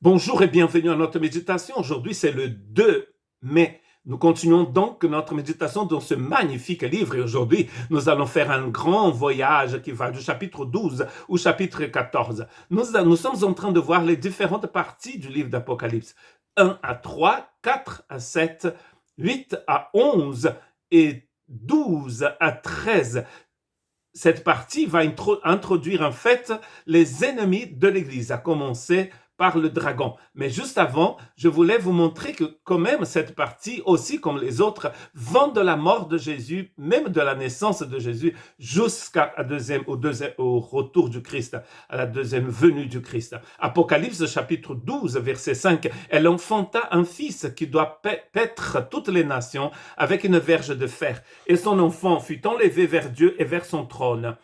Bonjour et bienvenue à notre méditation. Aujourd'hui, c'est le 2 mai. Nous continuons donc notre méditation dans ce magnifique livre et aujourd'hui, nous allons faire un grand voyage qui va du chapitre 12 au chapitre 14. Nous sommes en train de voir les différentes parties du livre d'Apocalypse. 1 à 3, 4 à 7, 8 à 11 et 12 à 13. Cette partie va introduire en fait les ennemis de l'Église, à commencer par le dragon. Mais juste avant, je voulais vous montrer que quand même cette partie, aussi comme les autres, vont de la mort de Jésus, même de la naissance de Jésus, au retour du Christ, à la deuxième venue du Christ. Apocalypse chapitre 12, verset 5, « Elle enfanta un fils qui doit paître toutes les nations avec une verge de fer. Et son enfant fut enlevé vers Dieu et vers son trône. »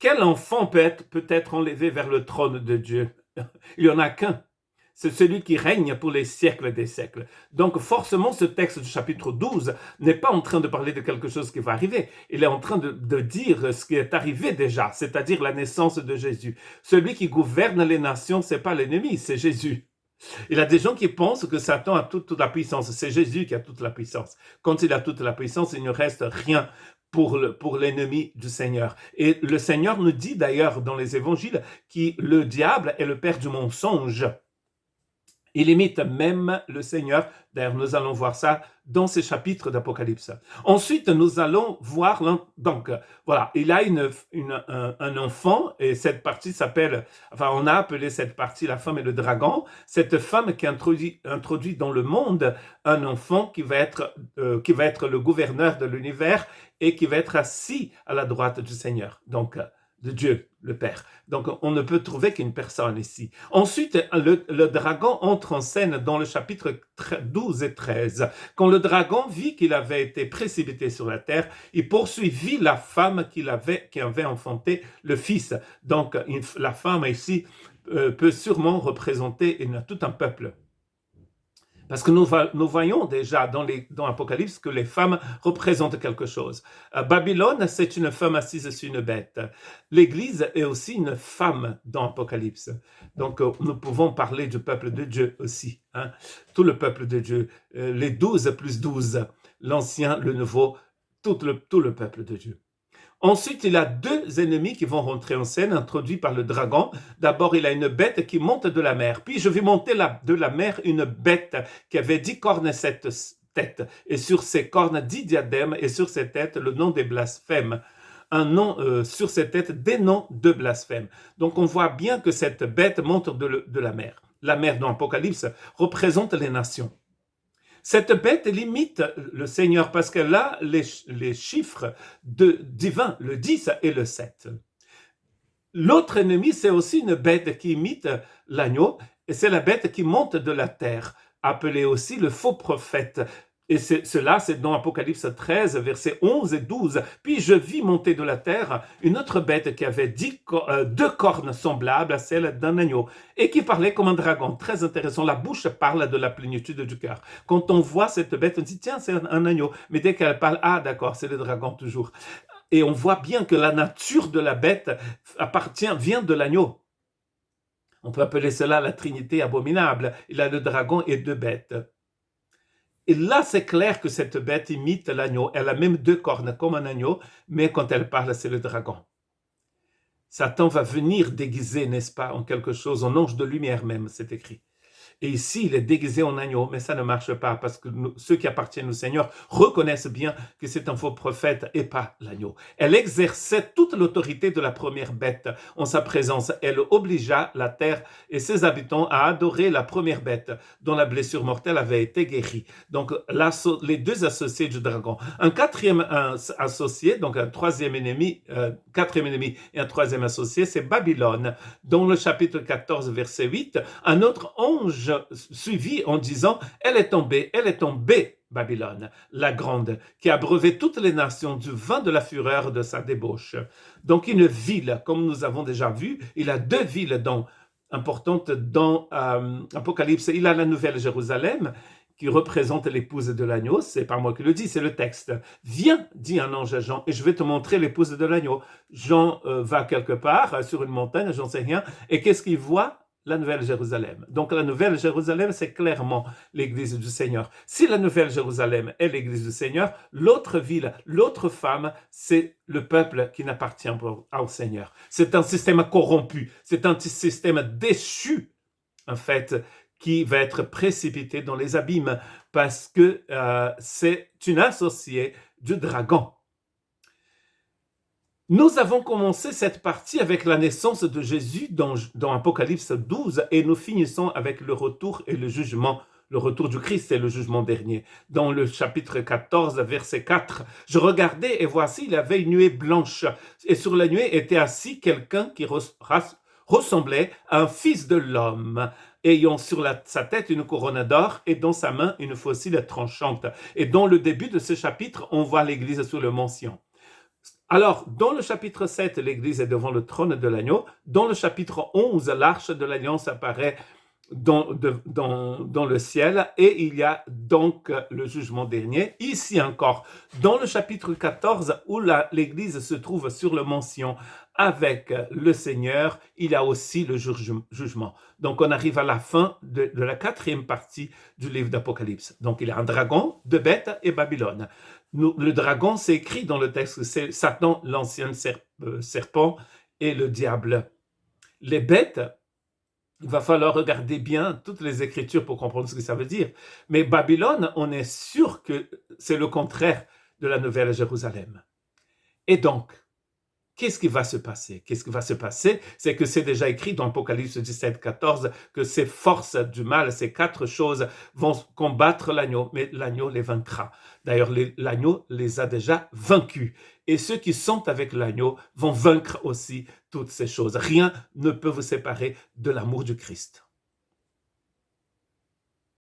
Quel enfant peut être enlevé vers le trône de Dieu? Il n'y en a qu'un. C'est celui qui règne pour les siècles des siècles. Donc forcément, ce texte du chapitre 12 n'est pas en train de parler de quelque chose qui va arriver. Il est en train de dire ce qui est arrivé déjà, c'est-à-dire la naissance de Jésus. Celui qui gouverne les nations, ce n'est pas l'ennemi, c'est Jésus. Il y a des gens qui pensent que Satan a toute la puissance. C'est Jésus qui a toute la puissance. Quand il a toute la puissance, il ne reste rien pour l'ennemi du Seigneur. Et le Seigneur nous dit d'ailleurs dans les évangiles que le diable est le père du mensonge. Il imite même le Seigneur. D'ailleurs, nous allons voir ça dans ces chapitres d'Apocalypse. Ensuite, nous allons voir, donc, voilà, il a un enfant, et cette partie s'appelle, enfin, on a appelé cette partie la femme et le dragon. Cette femme qui introduit dans le monde un enfant qui va être le gouverneur de l'univers et qui va être assis à la droite du Seigneur. Donc, de Dieu, le Père. Donc, on ne peut trouver qu'une personne ici. Ensuite, le dragon entre en scène dans le chapitre 12 et 13. Quand le dragon vit qu'il avait été précipité sur la terre, il poursuivit la femme qui avait enfanté le fils. Donc, la femme ici peut sûrement représenter tout un peuple. Parce que nous voyons déjà dans l'Apocalypse que les femmes représentent quelque chose. Babylone, c'est une femme assise sur une bête. L'Église est aussi une femme dans l'Apocalypse. Donc, nous pouvons parler du peuple de Dieu aussi. Hein? Tout le peuple de Dieu. Les 12 plus 12. L'Ancien, le Nouveau, tout le peuple de Dieu. Ensuite, il y a deux ennemis qui vont rentrer en scène, introduits par le dragon. D'abord, il a une bête qui monte de la mer. Puis, je vais monter de la mer une bête qui avait 10 cornes et 7 têtes. Et sur ses cornes, 10 diadèmes. Et sur ses têtes, le nom des blasphèmes. Un nom sur ses têtes, des noms de blasphèmes. Donc, on voit bien que cette bête monte de la mer. La mer dans l'Apocalypse représente les nations. Cette bête limite le Seigneur parce qu'elle a les chiffres divins, le 10 et le 7. L'autre ennemi, c'est aussi une bête qui imite l'agneau, et c'est la bête qui monte de la terre, appelée aussi le faux prophète. Et cela, c'est dans Apocalypse 13, versets 11 et 12. Puis je vis monter de la terre une autre bête qui avait 2 cornes semblables à celles d'un agneau et qui parlait comme un dragon. Très intéressant. La bouche parle de la plénitude du cœur. Quand on voit cette bête, on dit, tiens, c'est un agneau. Mais dès qu'elle parle, ah d'accord, c'est le dragon toujours. Et on voit bien que la nature de la bête vient de l'agneau. On peut appeler cela la Trinité abominable. Il a le dragon et 2 bêtes. Et là, c'est clair que cette bête imite l'agneau. Elle a même 2 cornes comme un agneau, mais quand elle parle, c'est le dragon. Satan va venir déguiser, n'est-ce pas, en quelque chose, en ange de lumière même, c'est écrit. Et ici, il est déguisé en agneau, mais ça ne marche pas parce que ceux qui appartiennent au Seigneur reconnaissent bien que c'est un faux prophète et pas l'agneau. Elle exerçait toute l'autorité de la première bête en sa présence. Elle obligea la terre et ses habitants à adorer la première bête dont la blessure mortelle avait été guérie. Donc, les 2 associés du dragon. Un quatrième associé, donc un troisième ennemi, quatrième ennemi et un troisième associé, c'est Babylone. Dans le chapitre 14, verset 8, un autre ange suivi en disant « Elle est tombée, Babylone, la grande, qui a abreuvé toutes les nations du vin de la fureur de sa débauche. » Donc une ville, comme nous avons déjà vu, il a 2 villes importantes dans Apocalypse. Il a la Nouvelle Jérusalem, qui représente l'épouse de l'agneau, c'est pas moi qui le dis, c'est le texte. « Viens, dit un ange à Jean, et je vais te montrer l'épouse de l'agneau. » Jean va quelque part, sur une montagne, j'en sais rien, et qu'est-ce qu'il voit? la Nouvelle Jérusalem. Donc la Nouvelle Jérusalem, c'est clairement l'Église du Seigneur. Si la Nouvelle Jérusalem est l'Église du Seigneur, l'autre ville, l'autre femme, c'est le peuple qui n'appartient pas au Seigneur. C'est un système corrompu, c'est un système déchu, en fait, qui va être précipité dans les abîmes parce que c'est une associée du dragon. Nous avons commencé cette partie avec la naissance de Jésus dans Apocalypse 12 et nous finissons avec le retour et le jugement, le retour du Christ et le jugement dernier. Dans le chapitre 14, verset 4, « Je regardais et voici, il y avait une nuée blanche et sur la nuée était assis quelqu'un qui ressemblait à un fils de l'homme, ayant sur sa tête une couronne d'or et dans sa main une faucille tranchante. » Et dans le début de ce chapitre, on voit l'Église sous le mention. Alors, dans le chapitre 7, l'Église est devant le trône de l'agneau. Dans le chapitre 11, l'arche de l'alliance apparaît dans le ciel et il y a donc le jugement dernier. Ici encore, dans le chapitre 14, où l'Église se trouve sur le mention avec le Seigneur, il y a aussi le jugement. Donc, on arrive à la fin de la 4e partie du livre d'Apocalypse. Donc, il y a un dragon, 2 bêtes et Babylone. Le dragon, c'est écrit dans le texte, c'est Satan, l'ancien serpent, et le diable. Les bêtes, il va falloir regarder bien toutes les Écritures pour comprendre ce que ça veut dire. Mais Babylone, on est sûr que c'est le contraire de la Nouvelle Jérusalem. Et donc, qu'est-ce qui va se passer? Qu'est-ce qui va se passer? C'est que c'est déjà écrit dans Apocalypse 17, 14 que ces forces du mal, ces 4 choses vont combattre l'agneau, mais l'agneau les vaincra. D'ailleurs, l'agneau les a déjà vaincus. Et ceux qui sont avec l'agneau vont vaincre aussi toutes ces choses. Rien ne peut vous séparer de l'amour du Christ.